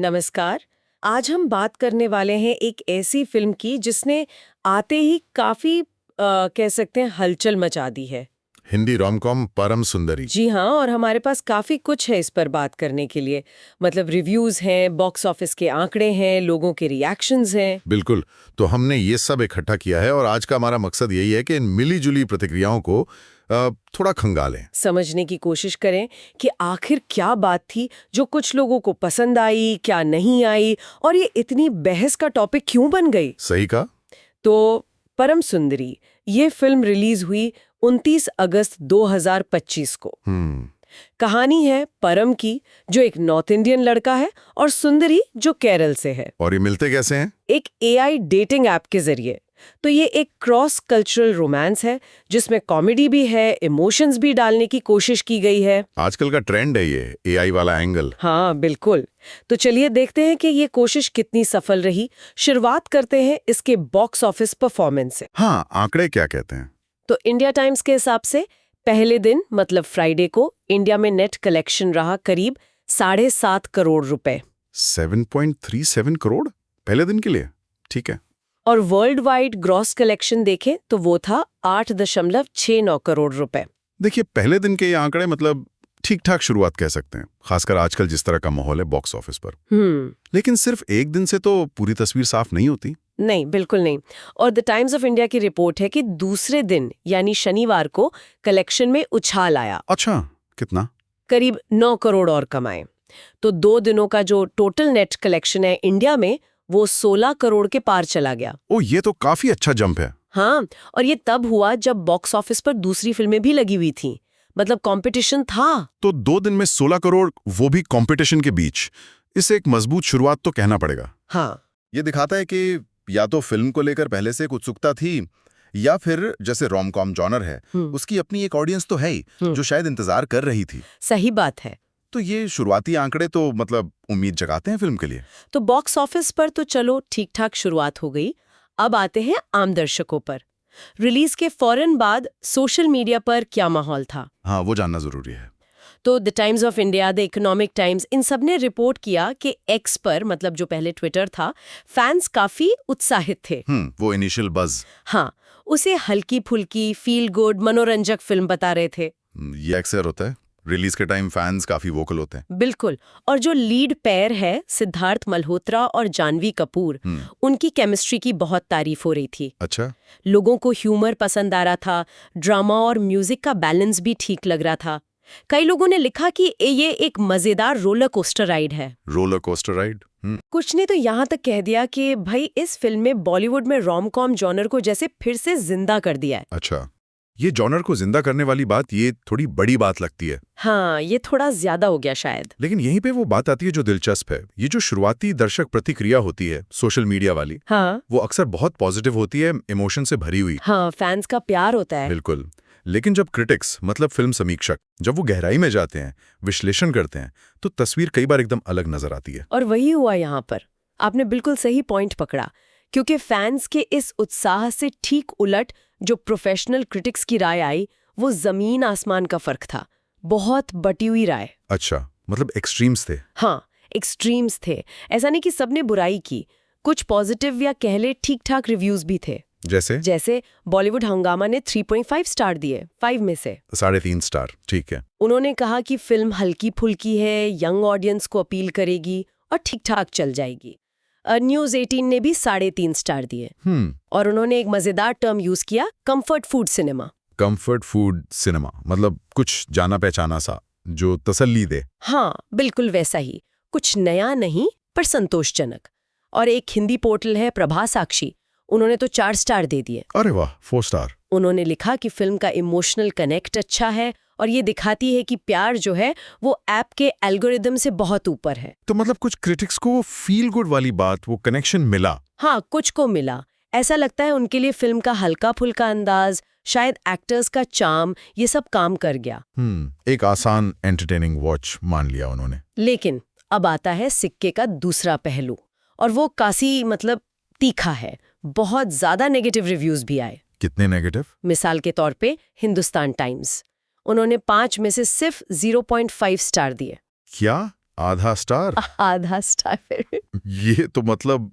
नमस्कार। आज हम बात करने वाले हैं एक ऐसी फिल्म की जिसने आते ही काफी कह सकते हैं हलचल मचा दी है। हिंदी रोमकॉम परम सुंदरी। जी हाँ, और हमारे पास काफी कुछ है इस पर बात करने के लिए। मतलब रिव्यूज हैं, बॉक्स ऑफिस के आंकड़े हैं, लोगों के रिएक्शंस हैं। बिल्कुल। तो हमने ये सब इकट्ठा किया है और आज का हमारा मकसद यही है कि इन मिली-जुली प्रतिक्रियाओं को थोड़ा खंगालें, समझने की कोशिश करें कि आखिर क्या बात थी जो कुछ लोगों को पसंद आई, क्या नहीं आई, और ये इतनी बहस का टॉपिक क्यों बन गई। सही कहा। तो परम सुंदरी ये फिल्म रिलीज हुई 29 अगस्त 2025 को। कहानी है परम की, जो एक नॉर्थ इंडियन लड़का है, और सुंदरी जो केरल से है। और ये मिलते कैसे हैं? एक एआई डेटिंग ऐप के जरिए। तो ये एक क्रॉस कल्चरल रोमांस है जिसमें कॉमेडी भी है, इमोशंस भी डालने की कोशिश की गई है। आजकल का ट्रेंड है ये एआई वाला एंगल। हाँ बिल्कुल। तो चलिए देखते हैं कि ये कोशिश कितनी सफल रही। शुरुआत करते हैं इसके बॉक्स ऑफिस परफॉर्मेंस से। हाँ, आंकड़े क्या कहते हैं? तो इंडिया टाइम्स के हिसाब से पहले दिन मतलब फ्राइडे को इंडिया में नेट कलेक्शन रहा करीब 7.5 करोड़ रुपए। 7.37 करोड़ पहले दिन के लिए? ठीक है। और वर्ल्ड वाइड ग्रॉस कलेक्शन देखें तो वो था 8.69 करोड़ रुपए। देखिए, पहले दिन के ये आंकड़े मतलब ठीक ठाक शुरुआत कह सकते हैं, खासकर आजकल जिस तरह का माहौल है बॉक्स ऑफिस पर। लेकिन सिर्फ एक दिन से तो पूरी तस्वीर साफ नहीं होती। नहीं, बिल्कुल नहीं। और द टाइम्स ऑफ इंडिया की रिपोर्ट है कि दूसरे दिन यानी शनिवार को कलेक्शन में उछाल आया। अच्छा, कितना? करीब 9 करोड़ और कमाए। तो 2 दिनों का जो टोटल नेट कलेक्शन है इंडिया में वो 16 करोड़ के पार चला गया। ओ, ये तो काफी अच्छा जंप है। हाँ, और ये तब हुआ जब बॉक्स ऑफिस पर दूसरी फिल्में भी लगी हुई थी। मतलब कंपटीशन था। तो 2 दिन में 16 करोड़, वो भी कंपटीशन के बीच। इसे एक मजबूत शुरुआत तो कहना पड़ेगा। हाँ, ये दिखाता है कि या तो फिल्म को लेकर पहले से एक उत्सुकता थी, या फिर जैसे रोम कॉम जॉनर है उसकी अपनी एक ऑडियंस तो है ही जो शायद इंतजार कर रही थी। सही बात है। तो ये शुरुआती आंकड़े तो मतलब उम्मीद जगाते हैं फिल्म के लिए। तो बॉक्स ऑफिस पर तो चलो ठीक ठाक शुरुआत हो गई। अब आते हैं आम दर्शकों पर। रिलीज के फौरन बाद सोशल मीडिया पर क्या माहौल था? हाँ, वो जानना जरूरी है। तो the Times of India, the Economic Times, इन सब ने रिपोर्ट किया कि एक्स पर, मतलब जो पहले ट्विटर था, फैंस काफी उत्साहित थे। वो इनिशियल बज। हाँ, उसे हल्की फुल्की फील गुड मनोरंजक फिल्म बता रहे थे। ये अक्सर होता है, रिलीज के टाइम फैंस काफी वोकल होते हैं। बिल्कुल। और जो लीड पेयर है सिद्धार्थ मल्होत्रा और जानवी कपूर, उनकी केमिस्ट्री की बहुत तारीफ हो रही थी। अच्छा। लोगों को ह्यूमर पसंद आ रहा था, ड्रामा और म्यूजिक का बैलेंस भी ठीक लग रहा था। कई लोगों ने लिखा कि ये एक मजेदार रोलर कोस्टर राइड है। Roller coaster ride. कुछ ने तो यहाँ तक कह दिया कि भाई इस फिल्म में बॉलीवुड में रोम कॉम जॉनर को जैसे फिर से जिंदा कर दिया है। अच्छा, ये जॉनर को जिंदा करने वाली बात, ये थोड़ी बड़ी बात लगती है। हाँ, ये थोड़ा ज्यादा हो गया शायद। लेकिन यहीं पे वो बात आती है जो दिलचस्प है। ये जो शुरुआती दर्शक प्रतिक्रिया होती है सोशल मीडिया वाली, हाँ, वो अक्सर बहुत पॉजिटिव होती है, इमोशन से भरी हुई। हाँ, फैंस का प्यार होता है। बिल्कुल। लेकिन जब क्रिटिक्स मतलब फिल्म समीक्षक जब वो गहराई में जाते हैं, विश्लेषण करते हैं, तो तस्वीर कई बार एकदम अलग नजर आती है। और वही हुआ यहाँ पर। आपने बिल्कुल सही पॉइंट पकड़ा, क्योंकि फैंस के इस उत्साह से ठीक उलट जो प्रोफेशनल क्रिटिक्स की राय आई, वो जमीन आसमान का फर्क था। बहुत बटी हुई राय। अच्छा, मतलब एक्सट्रीम्स थे। हाँ, एक्सट्रीम्स थे। ऐसा नहीं कि सबने बुराई की, कुछ पॉजिटिव या कहले ठीक ठाक रिव्यूज भी थे। जैसे बॉलीवुड हंगामा ने 3.5 स्टार दिए 5 में से। 3.5 स्टार, ठीक है। उन्होंने कहा कि फिल्म हल्की फुल्की है, यंग ऑडियंस को अपील करेगी और ठीक ठाक चल जाएगी। न्यूज 18 ने भी 3.5 स्टार दिए। और उन्होंने एक मजेदार टर्म यूज किया, comfort food cinema. Comfort food cinema मतलब कुछ जाना पहचाना सा जो तसल्ली दे। हाँ, बिल्कुल वैसा ही, कुछ नया नहीं पर संतोषजनक। और एक हिंदी पोर्टल है प्रभा साक्षी, उन्होंने तो 4 स्टार दे दिए। अरे वाह, 4 स्टार। उन्होंने लिखा कि फिल्म का इमोशनल कनेक्ट अच्छा है और ये दिखाती है कि प्यार जो है वो ऐप के एल्गोरिदम से बहुत ऊपर है। तो मतलब कुछ क्रिटिक्स को वो फील गुड वाली बात, वो कनेक्शन मिला। हाँ, कुछ को मिला। ऐसा लगता है उनके लिए फिल्म का हल्का फुल्का अंदाज, शायद एक्टर्स का चार्म, ये सब काम कर गया। एक आसान एंटरटेनिंग वॉच मान लिया उन्होंने। लेकिन अब आता है सिक्के का दूसरा पहलू, और वो कासी मतलब तीखा है। बहुत ज्यादा नेगेटिव रिव्यूज भी आए। कितने नेगेटिव? मिसाल के तौर पे हिंदुस्तान टाइम्स, उन्होंने 5 में से सिर्फ 0.5 स्टार दिए। क्या आधा स्टार? आधा स्टार। ये तो मतलब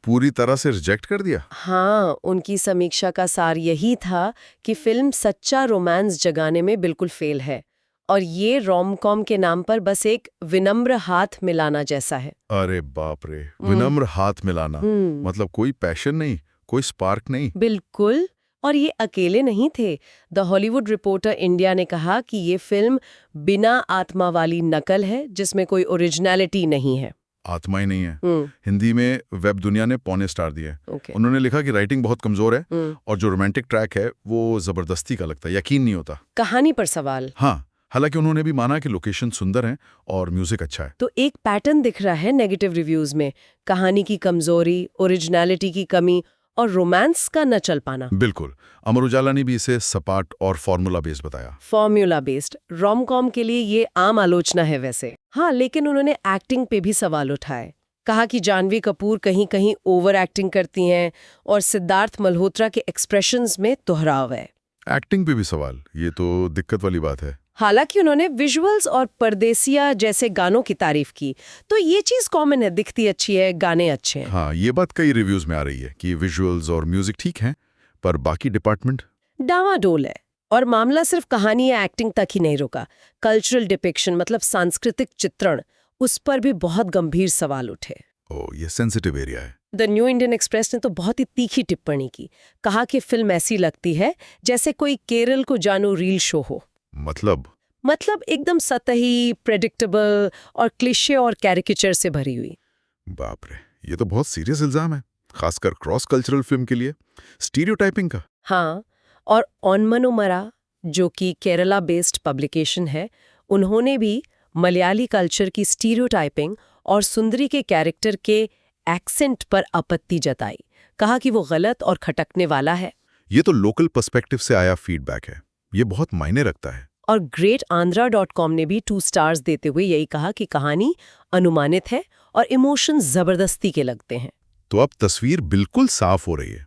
पूरी तरह से रिजेक्ट कर दिया। हाँ, उनकी समीक्षा का सार यही था कि फिल्म सच्चा रोमांस जगाने में बिल्कुल फेल है और ये रोम कॉम के नाम पर बस एक विनम्र हाथ मिलाना जैसा है। अरे बाप रे, विनम्र हाथ मिलाना। मतलब कोई पैशन नहीं, कोई स्पार्क नहीं। बिल्कुल। और ये अकेले नहीं थे। द हॉलीवुड रिपोर्टर इंडिया ने कहा कि ये फिल्म बिना आत्मा वाली नकल है जिसमें कोई ओरिजिनलिटी नहीं है। आत्मा ही नहीं है। हिंदी में वेब दुनिया ने पौने स्टार दिए। उन्होंने लिखा कि राइटिंग बहुत कमजोर है और जो रोमांटिक ट्रैक है वो जबरदस्ती का लगता है, यकीन नहीं होता। कहानी पर सवाल। हाँ, हालांकि उन्होंने भी माना कि लोकेशन सुंदर है और म्यूजिक अच्छा है। तो एक पैटर्न दिख रहा है नेगेटिव रिव्यूज में, कहानी की कमजोरी, ओरिजिनलिटी की कमी और रोमांस का न चल पाना। बिल्कुल। अमर उजाला ने भी इसे सपाट और फॉर्मूला बेस्ड बताया। फॉर्मूला बेस्ड रोम कॉम के लिए ये आम आलोचना है वैसे। हाँ, लेकिन उन्होंने एक्टिंग पे भी सवाल उठाए। कहा कि जानवी कपूर कहीं कहीं ओवर एक्टिंग करती हैं और सिद्धार्थ मल्होत्रा के एक्सप्रेशंस में दोहराव है। एक्टिंग पे भी सवाल, ये तो दिक्कत वाली बात है। हालांकि उन्होंने विजुअल्स और परदेसिया जैसे गानों की तारीफ की, तो ये चीज कॉमन है, दिखती अच्छी है, गाने अच्छे हैं। हाँ, ये बात कई रिव्यूज में आ रही है कि विजुअल्स और म्यूजिक ठीक हैं, पर बाकी डिपार्टमेंट डावाडोल है। और मामला सिर्फ कहानी या एक्टिंग तक ही नहीं रुका। कल्चरल डिपिक्शन मतलब सांस्कृतिक चित्रण, उस पर भी बहुत गंभीर सवाल उठे। ये सेंसिटिव एरिया है। द न्यू इंडियन एक्सप्रेस ने तो बहुत ही तीखी टिप्पणी की। कहा कि फिल्म ऐसी लगती है जैसे कोई केरल को जानू रील शो हो। मतलब एकदम सतही, प्रेडिक्टेबल और क्लिशे और कैरिकेचर से भरी हुई। बाप रे, ये तो बहुत सीरियस इल्जाम है, खासकर क्रॉस कल्चरल फिल्म के लिए। स्टीरियोटाइपिंग का। हाँ, और ऑनमनोमरा, जो कि केरला बेस्ड पब्लिकेशन है, उन्होंने भी मलयाली कल्चर की स्टीरियोटाइपिंग और सुंदरी के कैरेक्टर के एक्सेंट पर आपत्ति जताई। कहा कि वो गलत और खटकने वाला है। ये तो लोकल पर्सपेक्टिव से आया फीडबैक है, ये बहुत मायने रखता है। और greatandhra.com ने भी 2 स्टार्स देते हुए यही कहा कि कहानी अनुमानित है और इमोशंस जबरदस्ती के लगते हैं। तो अब तस्वीर बिल्कुल साफ हो रही है।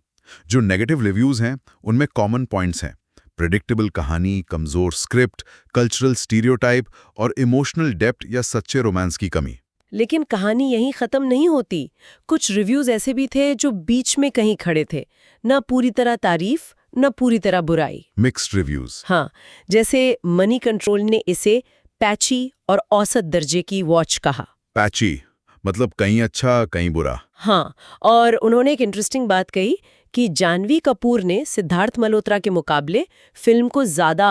जो नेगेटिव रिव्यूज हैं उनमें कॉमन पॉइंट्स हैं: प्रेडिक्टेबल कहानी, कमजोर स्क्रिप्ट, कल्चरल स्टीरियोटाइप और इमोशनल डेप्थ या सच्चे रोमांस की कमी। लेकिन कहानी यहीं खत्म नहीं होती। कुछ रिव्यूज ऐसे भी थे जो बीच में कहीं खड़े थे, न पूरी तरह तारीफ न पूरी तरह बुराई। Mixed reviews. हाँ, जैसे मनी कंट्रोल ने इसे पैची और औसत दर्जे की वॉच कहा। पैची मतलब कहीं अच्छा कहीं बुरा। हाँ, और उन्होंने एक इंटरेस्टिंग बात कही कि जानवी कपूर ने सिद्धार्थ मल्होत्रा के मुकाबले फिल्म को ज्यादा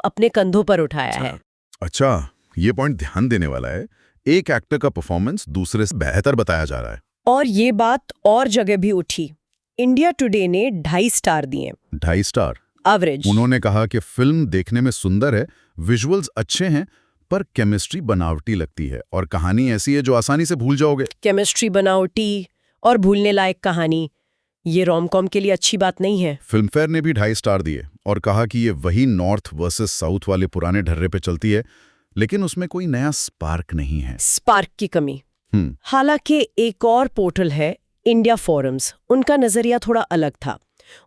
अपने कंधों पर उठाया है। अच्छा, ये पॉइंट ध्यान देने वाला है। एक एक्टर का परफॉर्मेंस दूसरे से बेहतर बताया जा रहा है। और ये बात और जगह भी उठी। इंडिया टुडे ने 2.5 स्टार दिए। 2.5 स्टार एवरेज। उन्होंने कहा कि फिल्म देखने में सुंदर है, विजुअल्स अच्छे हैं, पर केमिस्ट्री बनावटी लगती है और कहानी ऐसी है जो आसानी से भूल जाओगे। केमिस्ट्री बनावटी और भूलने लायक कहानी, ये रोम-कॉम के लिए अच्छी बात नहीं है। फिल्मफेयर ने भी 2.5 स्टार दिए और कहा कि ये वही नॉर्थ वर्सेस साउथ वाले पुराने ढर्रे पे चलती है, लेकिन उसमें कोई नया स्पार्क नहीं है। स्पार्क की कमी। हालांकि एक और पोर्टल है इंडिया फोरम्स, उनका नजरिया थोड़ा अलग था।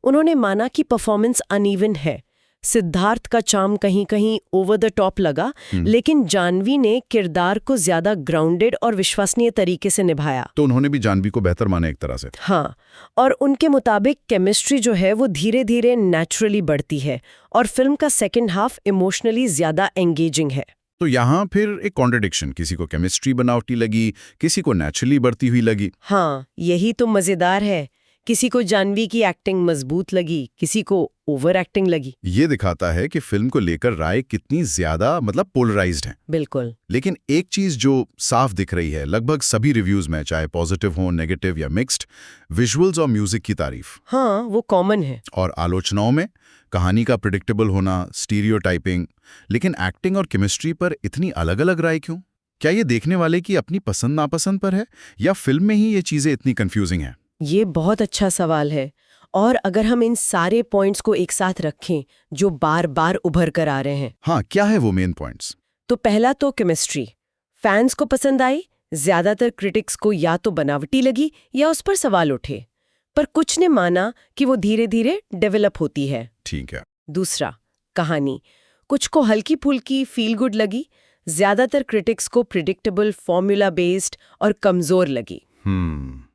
उन्होंने माना कि परफॉर्मेंस अनइवन है। सिद्धार्थ का चार्म कहीं कहीं ओवर द टॉप लगा, लेकिन जानवी ने किरदार को ज्यादा ग्राउंडेड और विश्वसनीय तरीके से निभाया। तो उन्होंने भी जानवी को बेहतर माना एक तरह से। हाँ, और उनके मुताबिक केमिस्ट्री जो है वो धीरे धीरे नेचुरली बढ़ती है और फिल्म का सेकेंड हाफ इमोशनली ज्यादा एंगेजिंग है। तो यहाँ फिर एक कॉन्ट्रडिक्शन, किसी को केमिस्ट्री बनावटी लगी, किसी को नेचुरली बढ़ती हुई लगी। हाँ, यही तो मजेदार है। किसी को जानवी की एक्टिंग मजबूत लगी, किसी को ओवर एक्टिंग लगी। ये दिखाता है कि फिल्म को लेकर राय कितनी ज्यादा पोलराइज्ड है। बिल्कुल। लेकिन एक चीज जो साफ दिख रही है लगभग सभी रिव्यूज में, चाहे पॉजिटिव हो, नेगेटिव या मिक्स्ड, विजुअल्स और म्यूजिक की तारीफ। हाँ, वो कॉमन है। और आलोचनाओं में कहानी का प्रेडिक्टेबल होना, स्टीरियोटाइपिंग। लेकिन एक्टिंग और केमिस्ट्री पर इतनी अलग अलग राय क्यों? क्या ये देखने वाले की अपनी पसंद नापसंद पर है या फिल्म में ही ये चीजें इतनी कंफ्यूजिंग है? ये बहुत अच्छा सवाल है। और अगर हम इन सारे पॉइंट्स को एक साथ रखें जो बार बार उभर कर आ रहे हैं। हाँ, क्या है वो मेन पॉइंट्स? तो पहला तो केमिस्ट्री फैंस को पसंद आई, ज्यादातर क्रिटिक्स को या तो बनावटी लगी या उस पर सवाल उठे, पर कुछ ने माना कि वो धीरे धीरे डेवलप होती है। ठीक है। दूसरा, कहानी कुछ को हल्की फुल्की फील गुड लगी, ज्यादातर क्रिटिक्स को प्रिडिक्टेबल, फॉर्मूला बेस्ड और कमजोर लगी।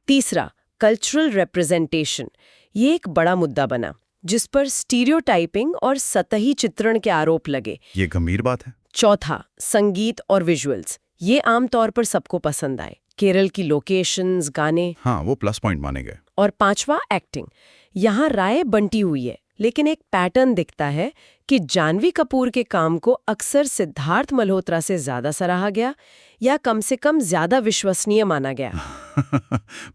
तीसरा, कल्चरल रिप्रेजेंटेशन। ये एक बड़ा मुद्दा बना, जिस पर स्टीरियोटाइपिंग और सतही चित्रण के आरोप लगे। ये गंभीर बात है। चौथा, संगीत और विजुअल्स। ये आमतौर पर सबको पसंद आए। केरल की लोकेशंस, गाने, हाँ, वो प्लस पॉइंट माने गए। और पांचवा, एक्टिंग। यहाँ राय बंटी हुई है, लेकिन एक पैटर्न दिखता है कि जानवी कपूर के काम को अक्सर सिद्धार्थ मल्होत्रा से ज्यादा सराहा गया, या कम से कम ज्यादा विश्वसनीय माना गया।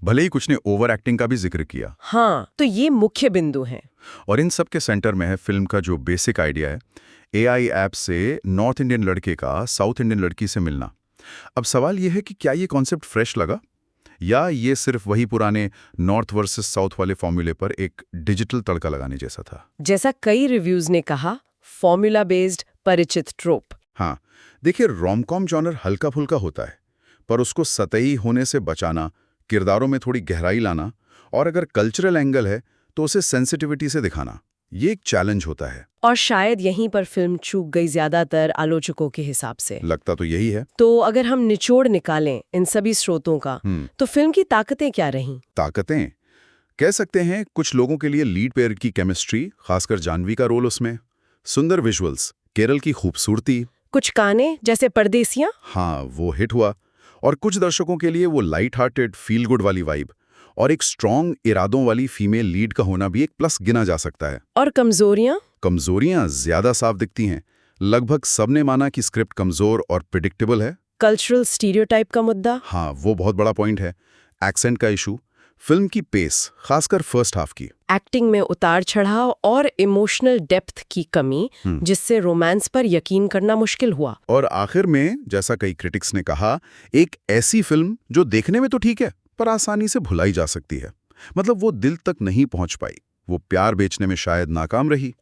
भले ही कुछ ने ओवर एक्टिंग का भी जिक्र किया। हाँ, तो ये मुख्य बिंदु हैं। और इन सब के सेंटर में है फिल्म का जो बेसिक आइडिया है, AI ऐप से नॉर्थ इंडियन लड़के का साउथ इंडियन लड़की से मिलना। अब सवाल यह है कि क्या ये कॉन्सेप्ट फ्रेश लगा, या ये सिर्फ वही पुराने नॉर्थ वर्सेस साउथ वाले फॉर्मूले पर एक डिजिटल तड़का लगाने जैसा था। जैसा कई रिव्यूज ने कहा, फॉर्मूला बेस्ड परिचित ट्रोप। हाँ, देखिए, रोमकॉम जॉनर हल्का फुल्का होता है, पर उसको सतही होने से बचाना, किरदारों में थोड़ी गहराई लाना, और अगर कल्चरल एंगल है तो उसे सेंसिटिविटी से दिखाना, ये एक चैलेंज होता है। और शायद यहीं पर फिल्म चूक गई ज्यादातर आलोचकों के हिसाब से। लगता तो यही है। तो अगर हम निचोड़ निकालें इन सभी स्रोतों का, तो फिल्म की ताकतें क्या रहीं? ताकतें कह सकते हैं कुछ लोगों के लिए लीड पेयर की केमिस्ट्री, खासकर जानवी का रोल उसमें, सुंदर विजुअल्स, केरल की खूबसूरती, कुछ गाने जैसे परदेसियां, हाँ वो हिट हुआ, और कुछ दर्शकों के लिए वो लाइट हार्टेड फील गुड वाली वाइब, और एक स्ट्रॉन्ग इरादों वाली फीमेल लीड का होना भी एक प्लस गिना जा सकता है। और कमजोरियां? कमजोरियां ज्यादा साफ दिखती हैं। लगभग सबने माना कि स्क्रिप्ट कमजोर और प्रिडिक्टेबल है। कल्चरल स्टीरियोटाइप का मुद्दा? हाँ, वो बहुत बड़ा पॉइंट है। एक्सेंट का इशू, फिल्म की पेस, खासकर फर्स्ट हाफ की, एक्टिंग में उतार चढ़ाव और इमोशनल डेप्थ की कमी, जिससे रोमांस पर यकीन करना मुश्किल हुआ। और आखिर में, जैसा कई क्रिटिक्स ने कहा, एक ऐसी फिल्म जो देखने में तो ठीक है पर आसानी से भुलाई जा सकती है। मतलब वो दिल तक नहीं पहुंच पाई, वो प्यार बेचने में शायद नाकाम रही।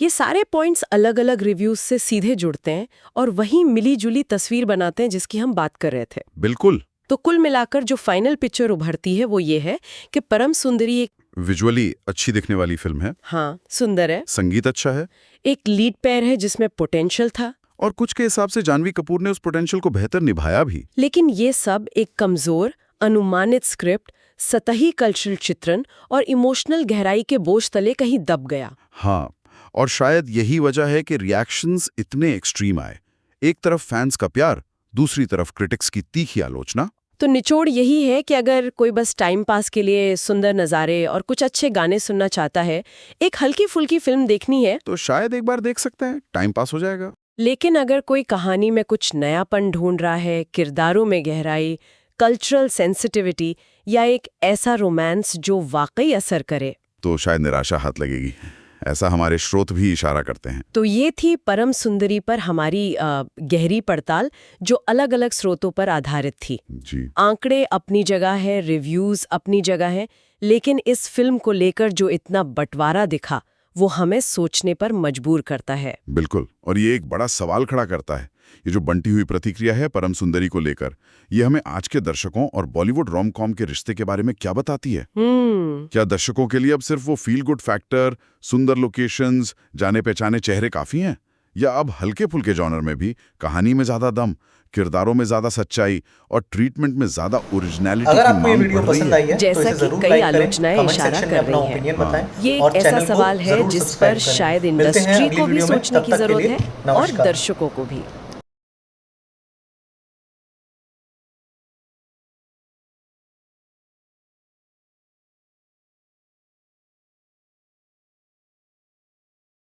ये सारे पॉइंट्स अलग अलग रिव्यूज से सीधे जुड़ते हैं और वही मिली जुली तस्वीर बनाते हैं जिसकी हम बात कर रहे थे। बिल्कुल। तो कुल मिलाकर जो फाइनल पिक्चर उभरती है वो ये है कि परम सुंदरी एक विजुअली अच्छी दिखने वाली फिल्म है। हाँ, सुंदर है, संगीत अच्छा है, एक लीड पेयर है जिसमें पोटेंशियल था, और कुछ के हिसाब से जानवी कपूर ने उस पोटेंशियल को बेहतर निभाया भी। लेकिन ये सब एक कमजोर, अनुमानित स्क्रिप्ट, सतही कल्चरल चित्रण और इमोशनल गहराई के बोझ तले कहीं दब गया। हाँ, और शायद यही वजह है कि रिएक्शंस इतने एक्सट्रीम आए। एक तरफ फैंस का प्यार, दूसरी तरफ क्रिटिक्स की तीखी आलोचना। तो निचोड़ यही है कि अगर कोई बस टाइम पास के लिए सुंदर नज़ारे और कुछ अच्छे गाने सुनना चाहता है, एक हल्की फुल्की फिल्म देखनी है, तो शायद एक बार देख सकते हैं, टाइम पास हो जाएगा। लेकिन अगर कोई कहानी में कुछ नयापन ढूंढ रहा है, किरदारों में गहराई, कल्चरल सेंसिटिविटी या एक ऐसा रोमांस जो वाकई असर करे, तो शायद निराशा हाथ लगेगी। ऐसा हमारे स्रोत भी इशारा करते हैं। तो ये थी परम सुंदरी पर हमारी गहरी पड़ताल, जो अलग अलग स्रोतों पर आधारित थी। जी। आंकड़े अपनी जगह है, रिव्यूज अपनी जगह है, लेकिन इस फिल्म को लेकर जो इतना बंटवारा दिखा वो हमें सोचने पर मजबूर करता है। बिल्कुल, और ये एक बड़ा सवाल खड़ा करता है। ये जो बंटी हुई प्रतिक्रिया है परम सुंदरी को लेकर, ये हमें आज के दर्शकों और बॉलीवुड रोम-कॉम के रिश्ते के बारे में क्या बताती है? क्या दर्शकों के लिए अब सिर्फ वो फील गुड फैक्टर, सुंदर लोकेशंस, जाने पहचाने चेहरे काफी हैं, या अब हल्के फुल्के जॉनर में भी कहानी में ज्यादा दम, किरदारों में ज्यादा सच्चाई और ट्रीटमेंट में ज्यादा ओरिजिनलिटी अगर की आपको ये मांग वीडियो बढ़ रही पसंद आई है? है जैसा तो इसे कि जरूर कई लाइक करें, आलोचनाएं कमेंट इशारा सेक्शन में कर अपना रही हैं। ओपिनियन बताएं ये और एक ऐसा चैनल को सवाल है जरूर जिस सब्सक्राइब पर करें। शायद मिलते हैं इंडस्ट्री अगली को भी वीडियो में, सोचने तब की तक के जरूरत लिए है और नमस्कार। दर्शकों को भी।